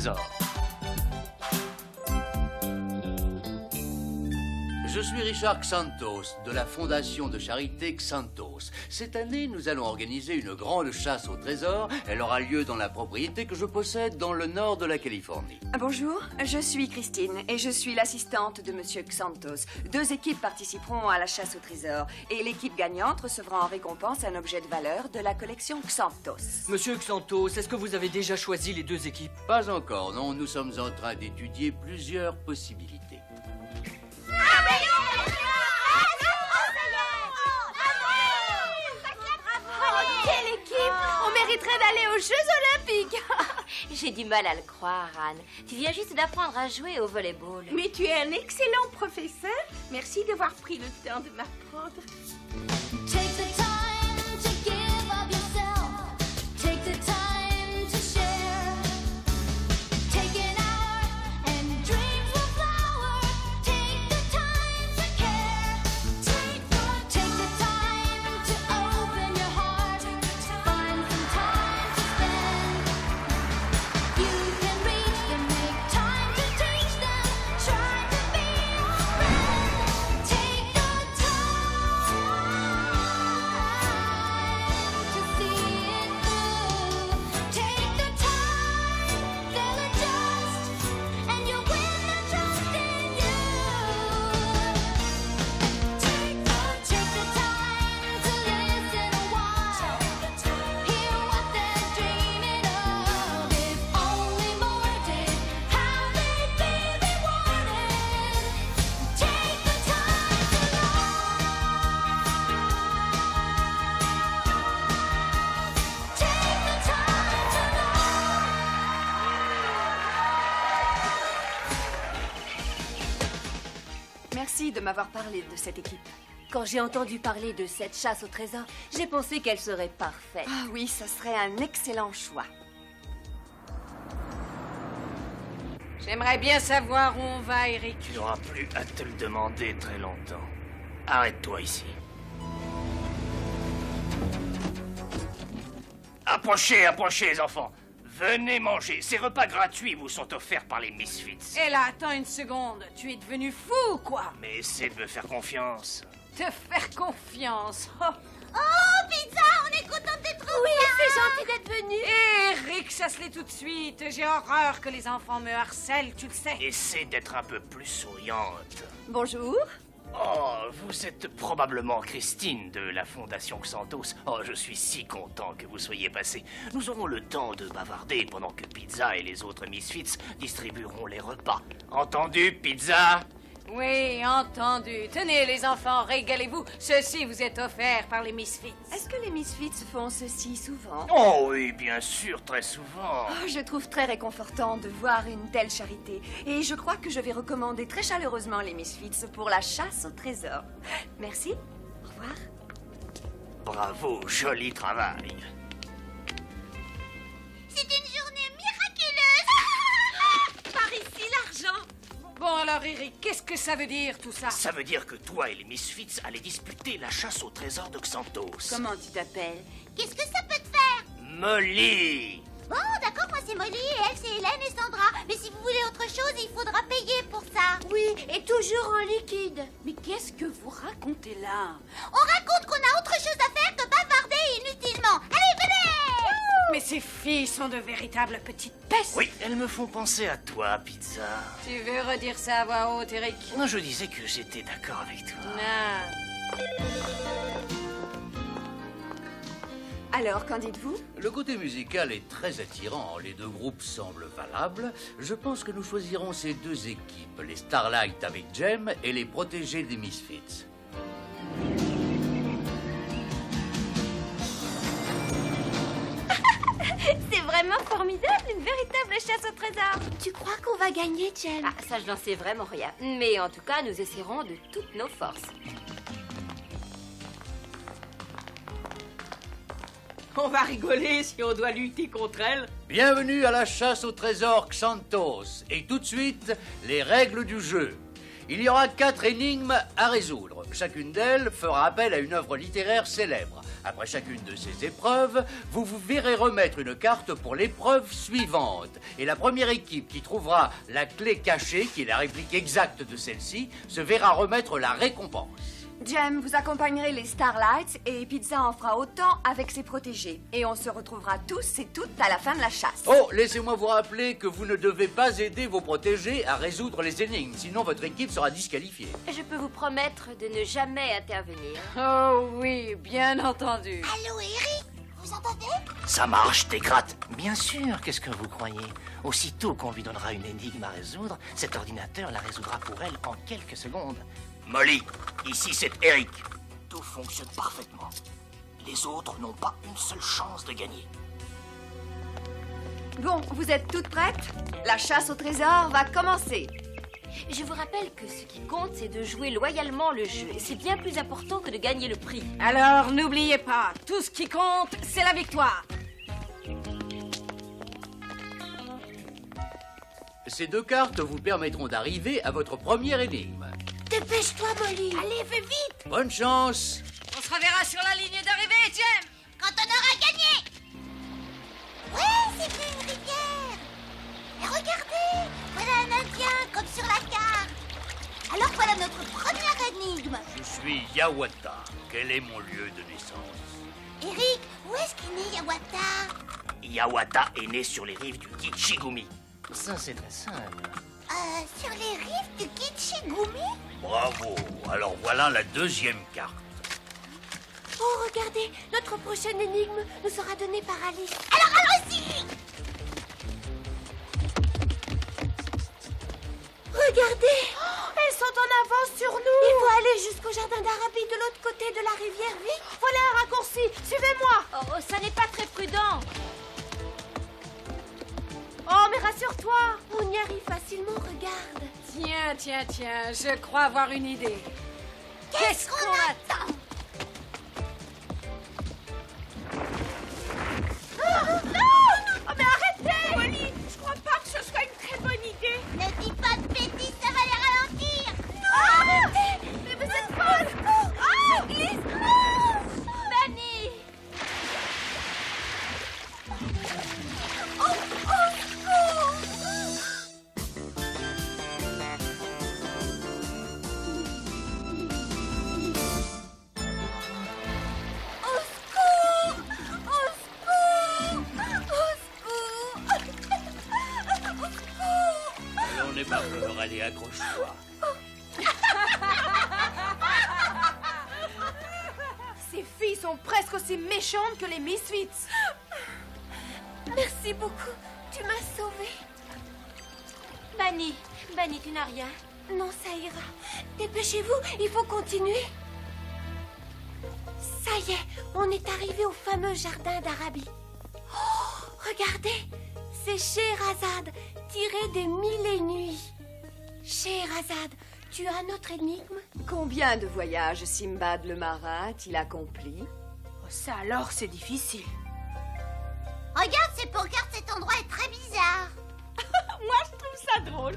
trésor. Je suis Richard Xantos, de la fondation de charité Xantos. Cette année, nous allons organiser une grande chasse au trésor. Elle aura lieu dans la propriété que je possède dans le nord de la Californie. Bonjour, je suis Christine et je suis l'assistante de Monsieur Xantos. 2 équipes participeront à la chasse au trésor et l'équipe gagnante recevra en récompense un objet de valeur de la collection Xantos. Monsieur Xantos, est-ce que vous avez déjà choisi les 2 équipes? Pas encore, non. Nous sommes en train d'étudier plusieurs possibilités. Quelle équipe! On mériterait d'aller aux Jeux Olympiques. J'ai du mal à le croire, Anne. Tu viens juste d'apprendre à jouer au volleyball. Mais tu es un excellent professeur. Merci d'avoir pris le temps de m'apprendre. Take the time to give of yourself. Take the time to share. Take an hour and dreams will flower. Take the time to care. Take the time to open your heart. Find some time to spend. You can reach them, make time to teach them. Try to be your friend. Take the time to see it through. Take the time, they'll adjust, and you'll win the trust in you. Take the time to listen a while. Hear what they're dreaming of. If only more did, how they'd be rewarded. Take the time to Take the time to Merci de m'avoir parlé de cette équipe. Quand j'ai entendu parler de cette chasse au trésor, j'ai pensé qu'elle serait parfaite. Ah oui, ça serait un excellent choix. J'aimerais bien savoir où on va, Eric. Tu n'auras plus à te le demander très longtemps. Arrête-toi ici. Approchez, approchez, les enfants. Venez manger. Ces repas gratuits vous sont offerts par les Misfits. Et là, attends une seconde. Tu es devenu fou, quoi. Mais essaie de me faire confiance. Te faire confiance. Oh. Oh, pizza, on est content de te retrouver. Oui, c'est gentil d'être venu. Eric, chasse-les tout de suite. J'ai horreur que les enfants me harcèlent, tu le sais. Essaie d'être un peu plus souriante. Bonjour. Oh, vous êtes probablement Christine de la Fondation Xantos. Oh, je suis si content que vous soyez passé. Nous aurons le temps de bavarder pendant que Pizza et les autres Misfits distribueront les repas. Entendu, Pizza? Oui, entendu. Tenez, les enfants, régalez-vous. Ceci vous est offert par les Misfits. Est-ce que les Misfits font ceci souvent? Oh oui, bien sûr, très souvent. Oh, je trouve très réconfortant de voir une telle charité. Et je crois que je vais recommander très chaleureusement les Misfits pour la chasse au trésor. Merci. Au revoir. Bravo, joli travail. C'est une journée miraculeuse. Par ici, l'argent. Bon, alors, Eric, qu'est-ce que ça veut dire, tout ça? Ça veut dire que toi et les Misfits allez disputer la chasse au trésor de Xantos. Comment tu t'appelles? Qu'est-ce que ça peut te faire? Molly! Bon, d'accord, moi c'est Molly et elle c'est Hélène et Sandra. Mais si vous voulez autre chose, il faudra payer pour ça. Oui, et toujours en liquide. Mais qu'est-ce que vous racontez là? On raconte qu'on a autre chose à faire que bavarder inutilement. Allez, venez! Mais ces filles sont de véritables petites pestes. Oui, elles me font penser à toi, Pizza. Tu veux redire ça à voix haute, Eric? Non, je disais que j'étais d'accord avec toi. Non. Alors, qu'en dites-vous? Le côté musical est très attirant. Les 2 groupes semblent valables. Je pense que nous choisirons ces 2 équipes, les Starlight avec Jem et les protégés des Misfits. C'est vraiment formidable, une véritable chasse au trésor. Tu crois qu'on va gagner, Jem? Ah, ça, je n'en sais vraiment rien. Mais en tout cas, nous essaierons de toutes nos forces. On va rigoler si on doit lutter contre elle. Bienvenue à la chasse au trésor Xantos. Et tout de suite, les règles du jeu. Il y aura 4 énigmes à résoudre. Chacune d'elles fera appel à une œuvre littéraire célèbre. Après chacune de ces épreuves, vous vous verrez remettre une carte pour l'épreuve suivante. Et la première équipe qui trouvera la clé cachée, qui est la réplique exacte de celle-ci, se verra remettre la récompense. Jem, vous accompagnerez les Starlights et Pizza en fera autant avec ses protégés. Et on se retrouvera tous et toutes à la fin de la chasse. Oh, laissez-moi vous rappeler que vous ne devez pas aider vos protégés à résoudre les énigmes, sinon votre équipe sera disqualifiée. Je peux vous promettre de ne jamais intervenir. Oh oui, bien entendu. Allô, Eric? Vous entendez? Ça marche, Técrate. Bien sûr, qu'est-ce que vous croyez? Aussitôt qu'on lui donnera une énigme à résoudre, cet ordinateur la résoudra pour elle en quelques secondes. Molly, ici c'est Eric. Tout fonctionne parfaitement. Les autres n'ont pas une seule chance de gagner. Bon, vous êtes toutes prêtes? La chasse au trésor va commencer. Je vous rappelle que ce qui compte, c'est de jouer loyalement le jeu. Et c'est bien plus important que de gagner le prix. Alors, n'oubliez pas, tout ce qui compte, c'est la victoire. Ces 2 cartes vous permettront d'arriver à votre première énigme. Dépêche-toi, Molly. Allez, fais vite. Bonne chance! On se reverra sur la ligne d'arrivée, Jem. Quand on aura gagné. Ouais, c'est bien une rivière. Et regardez, voilà un Indien comme sur la carte. Alors voilà notre première énigme. Je suis Yawata. Quel est mon lieu de naissance? Eric, où est-ce qu'est né Yawata? Yawata est né sur les rives du Kichigumi. Ça, c'est très simple. Sur les rives du Kichigumi? Bravo! Alors voilà la 2e carte. Oh, regardez, notre prochaine énigme nous sera donnée par Alice. Alors allons-y! Regardez! Elles sont en avance sur nous! Il faut aller jusqu'au jardin d'Arabie de l'autre côté de la rivière, vite! Voilà un raccourci! Suivez-moi! Oh, ça n'est pas très prudent. Oh, mais rassure-toi! On y arrive facilement, regarde! Tiens, je crois avoir une idée. Qu'est-ce qu'on attend? Non, mais arrêtez! Molly, je crois pas que ce soit une très bonne idée. Ne dis pas de bêtises, ça va les ralentir. Non, arrêtez! Mais vous êtes folle! Oh, je glisse! Fanny! Allons, n'aie pas peur, allez, accroche-toi. Ces filles sont presque aussi méchantes que les Misfits. Merci beaucoup, tu m'as sauvée. Bunny, tu n'as rien. Non, ça ira. Dépêchez-vous, il faut continuer. Ça y est, on est arrivé au fameux jardin d'Arabie. Oh, regardez, c'est Scheherazade, tiré des 1001 nuits. Scheherazade, tu as notre énigme? Combien de voyages Simbad le marin a-t-il accompli? Ça alors, c'est difficile. Regarde, ces pancartes, cet endroit est très bizarre. Moi, je trouve ça drôle.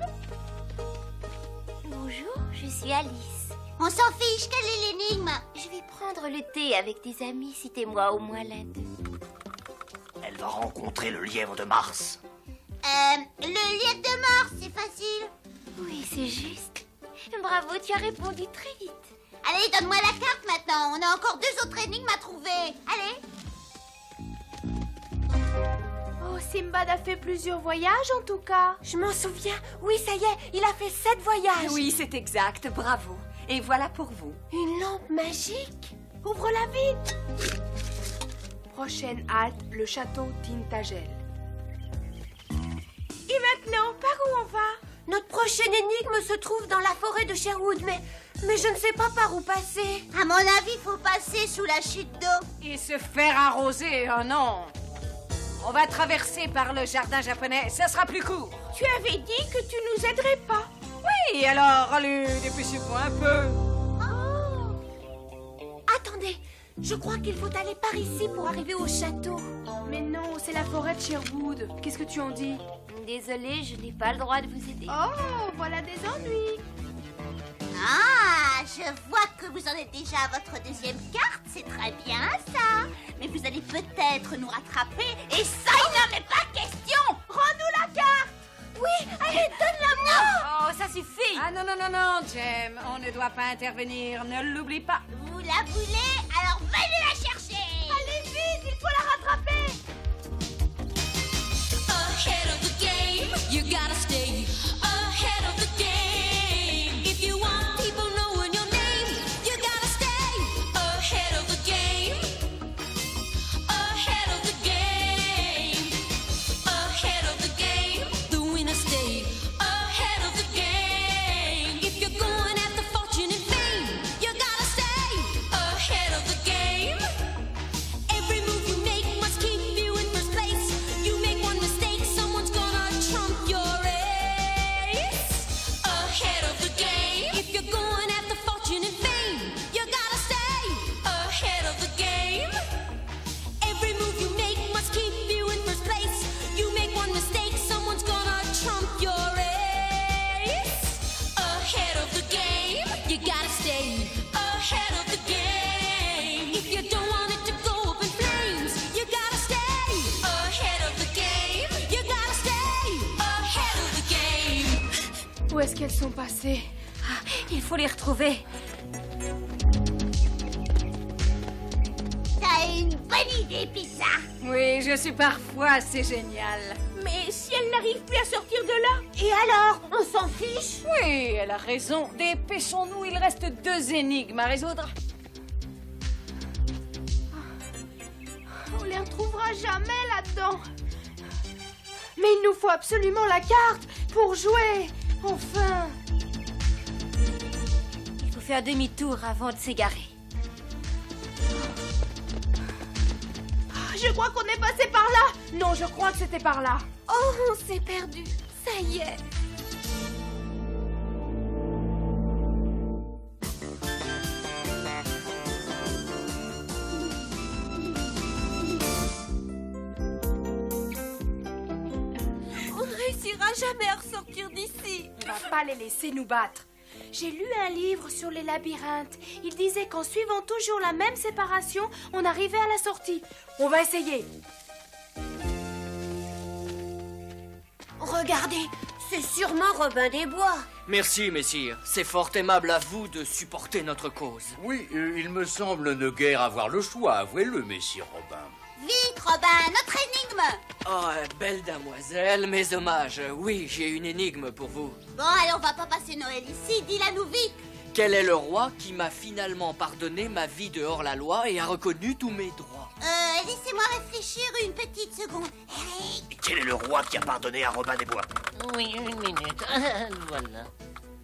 Bonjour, je suis Alice. On s'en fiche, quelle est l'énigme? Je vais prendre le thé avec des amis, citez-moi au moins l'un d'eux. Elle va rencontrer le lièvre de Mars. Le lièvre de mort, c'est facile. Oui, c'est juste. Bravo, tu as répondu très vite. Allez, donne-moi la carte maintenant. On a encore 2 autres énigmes à trouver. Allez. Oh, Simbad a fait plusieurs voyages en tout cas. Je m'en souviens. Oui, ça y est, il a fait 7 voyages. Oui, c'est exact, bravo. Et voilà pour vous. Une lampe magique. Ouvre-la vite. Prochaine halte, le château Tintagel. Et maintenant, par où on va? Notre prochaine énigme se trouve dans la forêt de Sherwood, mais je ne sais pas par où passer. À mon avis, faut passer sous la chute d'eau. Et se faire arroser, oh non. On va traverser par le jardin japonais, ça sera plus court. Tu avais dit que tu nous aiderais pas. Oui, alors, allez, dépêchez-vous un peu. Attendez, je crois qu'il faut aller par ici pour arriver au château. Mais non, c'est la forêt de Sherwood. Qu'est-ce que tu en dis? Désolée, je n'ai pas le droit de vous aider. Oh, voilà des ennuis. Ah, je vois que vous en êtes déjà à votre deuxième carte, c'est très bien ça. Mais vous allez peut-être nous rattraper, et ça, il n'en est pas question. Rends-nous la carte. Oui, allez, donne-la-moi. Oh, ça suffit. Ah non, non, non, non, Jem, on ne doit pas intervenir, ne l'oublie pas. Vous la voulez, alors venez la chercher. Allez vite, il faut la rattraper. Ahead of the game, you gotta stay ahead of the game. If you want people knowing your name, you gotta stay ahead of the game. Ahead of the game. Ahead of the game. The winner stay ahead of the game. If you're going after fortune and fame, you gotta stay ahead of the game. Every move you make must keep you in first place. You make one mistake, someone's gonna trump your race. Ahead of the game. If you're going after fortune and fame, you gotta stay ahead of the game. Every move you make must keep you in first place. You make one mistake, someone's gonna trump your race. Ahead of the game. You gotta stay ahead of the game. If you don't want it to go up in flames, you gotta stay ahead of the game. You gotta stay ahead of the game. Où est-ce qu'elles sont passées? Il faut les retrouver. T'as une bonne idée, Pizza. Oui, je suis parfois assez génial. Mais si elle n'arrive plus à sortir de là? Et alors, on s'en fiche? Oui, elle a raison. Dépêchons-nous, il reste 2 énigmes à résoudre. On les retrouvera jamais là-dedans. Mais il nous faut absolument la carte pour jouer. Enfin. Il faut faire demi-tour avant de s'égarer. Je crois qu'on est passé par là. Non, je crois que c'était par là. Oh, on s'est perdu. Ça y est. On ne réussira jamais à ressortir d'ici. On va pas les laisser nous battre. J'ai lu un livre sur les labyrinthes. Il disait qu'en suivant toujours la même séparation, on arrivait à la sortie. On va essayer. Regardez, c'est sûrement Robin des Bois. Merci, messire. C'est fort aimable à vous de supporter notre cause. Oui, il me semble ne guère avoir le choix, avouez-le, messire Robin. Vite, Robin, notre énigme. Oh, belle damoiselle, mes hommages. Oui, j'ai une énigme pour vous. Bon, allez, on va pas passer Noël ici, dis-la nous vite. Quel est le roi qui m'a finalement pardonné ma vie de hors-la-loi et a reconnu tous mes droits? Laissez-moi réfléchir une petite seconde. Quel est le roi qui a pardonné à Robin des Bois? Oui, 1 minute. Voilà.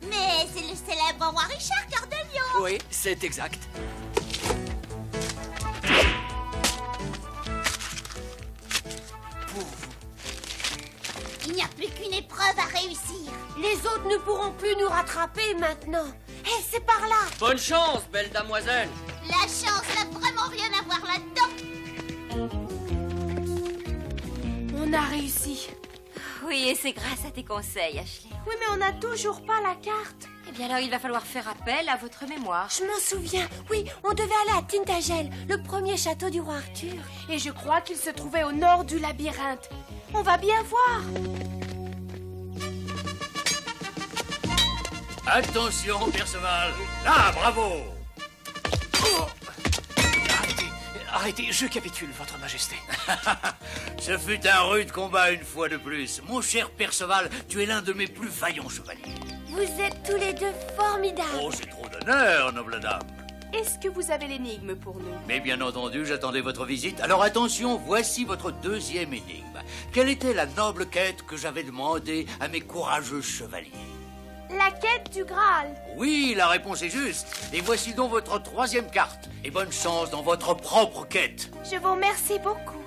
Mais c'est le célèbre roi Richard Cœur de Lion. Oui, c'est exact. Pour vous. Il n'y a plus qu'une épreuve à réussir. Les autres ne pourront plus nous rattraper maintenant. Hé, c'est par là. Bonne chance, belle damoiselle. La chance n'a vraiment rien à voir là-dedans. On a réussi. Oui, et c'est grâce à tes conseils, Ashley. Oui, mais on n'a toujours pas la carte. Eh bien alors, il va falloir faire appel à votre mémoire. Je m'en souviens. Oui, on devait aller à Tintagel, le premier château du roi Arthur. Et je crois qu'il se trouvait au nord du labyrinthe. On va bien voir. Attention, Perceval. Là, bravo. Arrêtez, je capitule, votre majesté. Ce fut un rude combat une fois de plus. Mon cher Perceval, tu es l'un de mes plus vaillants chevaliers. Vous êtes tous les deux formidables. Oh, c'est trop d'honneur, noble dame. Est-ce que vous avez l'énigme pour nous? Mais bien entendu, j'attendais votre visite. Alors attention, voici votre deuxième énigme. Quelle était la noble quête que j'avais demandée à mes courageux chevaliers? La quête du Graal. Oui, la réponse est juste. Et voici donc votre troisième carte. Et bonne chance dans votre propre quête. Je vous remercie beaucoup.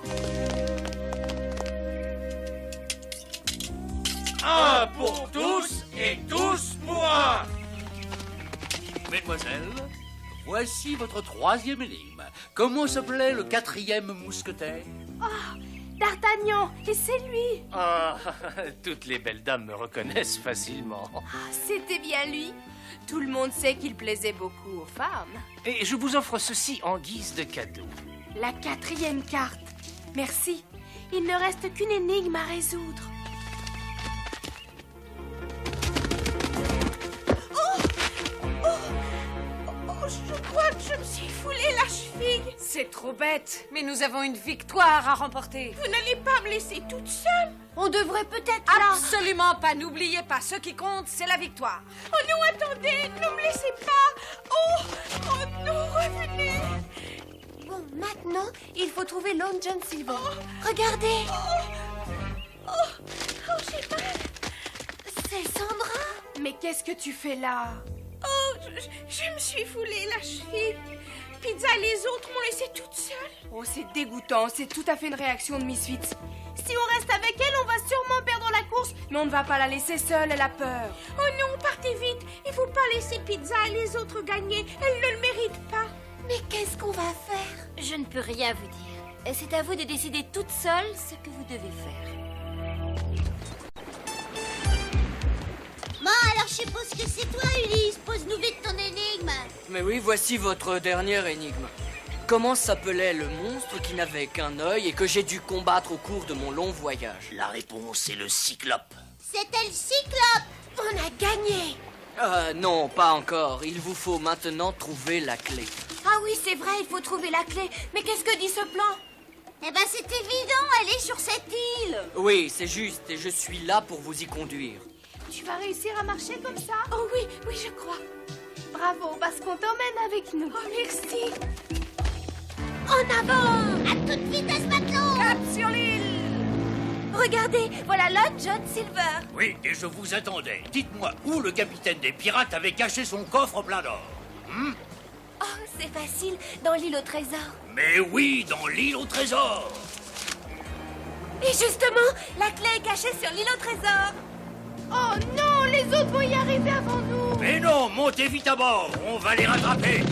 Un pour tous et tous pour un. Mesdemoiselles, voici votre troisième énigme. Comment s'appelait le 4e mousquetaire? Oh, D'Artagnan, et c'est lui. Ah, toutes les belles dames me reconnaissent facilement. C'était bien lui. Tout le monde sait qu'il plaisait beaucoup aux femmes. Et je vous offre ceci en guise de cadeau. La 4e carte. Merci. Il ne reste qu'une énigme à résoudre. Je crois que je me suis foulé la cheville. C'est trop bête, mais nous avons une victoire à remporter. Vous n'allez pas me laisser toute seule. On devrait peut-être Absolument pas, n'oubliez pas, ce qui compte, c'est la victoire. Oh non, attendez, ne me laissez pas. Oh non, revenez. Bon, maintenant, il faut trouver Long John Silver. Regardez. Oh, j'ai mal. C'est Sandra. Mais qu'est-ce que tu fais là? Oh, je me suis foulé la cheville. Pizza et les autres m'ont laissée toute seule. Oh, c'est dégoûtant. C'est tout à fait une réaction de Misfits. Si on reste avec elle, on va sûrement perdre la course. Mais on ne va pas la laisser seule, elle a peur. Oh non, partez vite. Il faut pas laisser Pizza et les autres gagner. Elles ne le méritent pas. Mais qu'est-ce qu'on va faire? Je ne peux rien vous dire. C'est à vous de décider toute seule ce que vous devez faire. Bon, alors je suppose que c'est toi, Ulysse. Pose-nous vite ton énigme. Mais oui, voici votre dernière énigme. Comment s'appelait le monstre qui n'avait qu'un œil et que j'ai dû combattre au cours de mon long voyage? La réponse est le cyclope. C'était le cyclope. On a gagné. Non, pas encore. Il vous faut maintenant trouver la clé. Ah oui, c'est vrai, il faut trouver la clé. Mais qu'est-ce que dit ce plan? Eh ben, c'est évident, elle est sur cette île. Oui, c'est juste, et je suis là pour vous y conduire. Tu vas réussir à marcher comme ça? Oh oui, oui, je crois. Bravo, parce qu'on t'emmène avec nous. Oh, merci. En avant. À toute vitesse, matelot. Cap sur l'île. Regardez, voilà Long John Silver. Oui, et je vous attendais. Dites-moi où le capitaine des pirates avait caché son coffre plein d'or. Oh, c'est facile, dans l'île au trésor. Mais oui, dans l'île au trésor. Et justement, la clé est cachée sur l'île au trésor. Oh non, les autres vont y arriver avant nous. Mais non, montez vite à bord, on va les rattraper.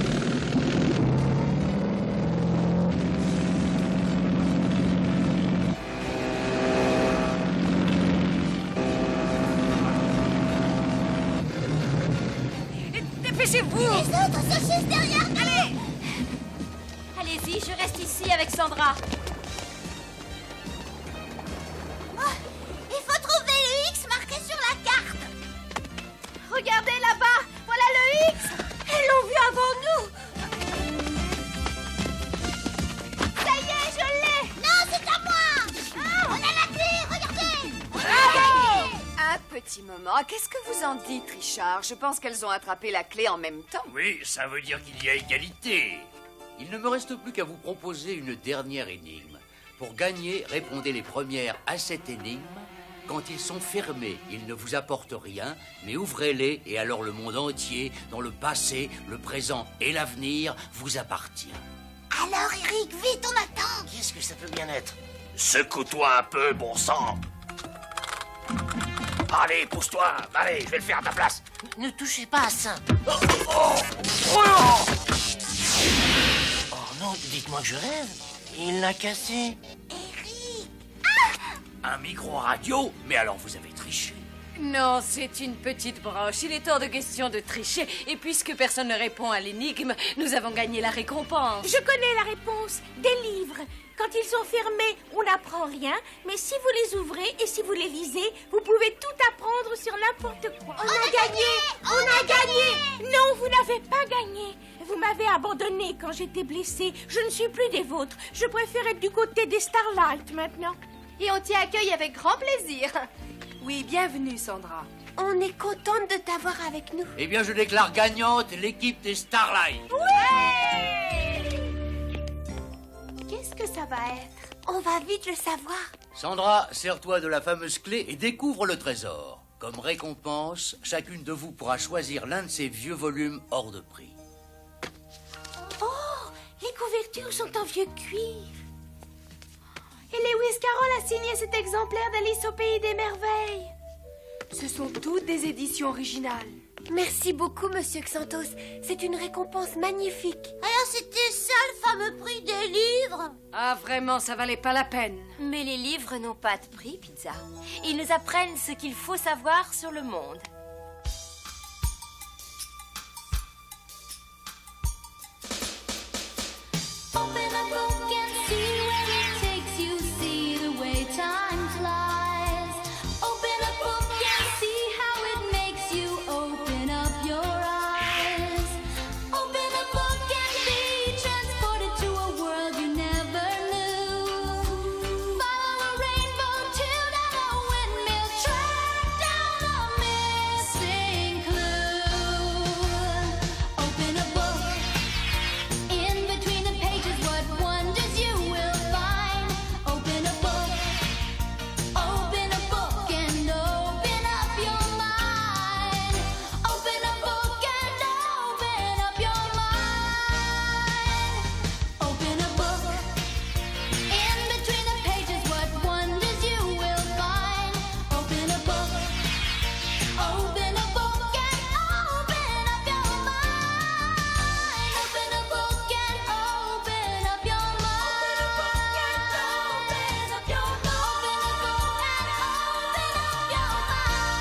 Dépêchez-vous. Les autres sont juste derrière nous. Allez! Allez-y, je reste ici avec Sandra. Oh, il faut trouver le X marqué sur la carte. Regardez là-bas, voilà le X. Elles l'ont vu avant nous. Ça y est, je l'ai. Non, c'est à moi. On a la clé, regardez. Un petit moment. Qu'est-ce que vous en dites, Richard? Je pense qu'elles ont attrapé la clé en même temps. Oui, ça veut dire qu'il y a égalité. Il ne me reste plus qu'à vous proposer une dernière énigme. Pour gagner, répondez les premières à cette énigme. Quand ils sont fermés, ils ne vous apportent rien, mais ouvrez-les et alors le monde entier, dans le passé, le présent et l'avenir, vous appartient. Alors, Eric, vite, on attend. Qu'est-ce que ça peut bien être? Secoue-toi un peu, bon sang. Allez, pousse-toi. Allez, je vais le faire à ta place. Ne touchez pas à ça. Oh non, dites-moi que je rêve. Il l'a cassé. Un micro-radio? Mais alors vous avez triché. Non, c'est une petite broche. Il est hors de question de tricher. Et puisque personne ne répond à l'énigme, nous avons gagné la récompense. Je connais la réponse. Des livres. Quand ils sont fermés, on n'apprend rien. Mais si vous les ouvrez et si vous les lisez, vous pouvez tout apprendre sur n'importe quoi. On a gagné. On a gagné. Non, vous n'avez pas gagné. Vous m'avez abandonné quand j'étais blessée. Je ne suis plus des vôtres. Je préfère être du côté des Starlight maintenant. Et on t'y accueille avec grand plaisir. Oui, bienvenue, Sandra. On est contente de t'avoir avec nous. Eh bien, je déclare gagnante l'équipe des Starlight. Qu'est-ce que ça va être? On va vite le savoir. Sandra, sers-toi de la fameuse clé et découvre le trésor. Comme récompense, chacune de vous pourra choisir l'un de ces vieux volumes hors de prix. Oh, les couvertures sont en vieux cuir. Et Lewis Carroll a signé cet exemplaire d'Alice au Pays des Merveilles. Ce sont toutes des éditions originales. Merci beaucoup, Monsieur Xanthos. C'est une récompense magnifique. Alors c'était ça le fameux prix des livres? Ah, vraiment, ça valait pas la peine. Mais les livres n'ont pas de prix, Pizza. Ils nous apprennent ce qu'il faut savoir sur le monde. Open a book and see where it takes you. See the way time flies. Open a book and see how it makes you open up your eyes. Open a book and be transported to a world you never knew. Follow a rainbow till down a windmill, track down a missing clue. Open a book. In between the pages, what wonders you will find. Open a book and open up your mind. Open a book and open up your mind. Open a book. In between the pages, what wonders you will find. Open a book and open up your mind. Open a book and open up your mind. Open a book and open up your mind.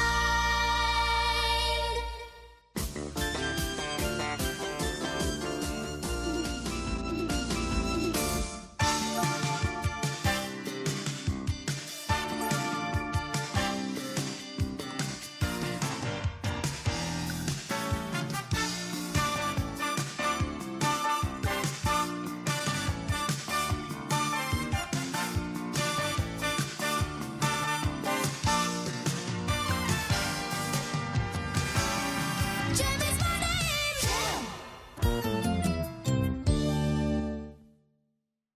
Jimmy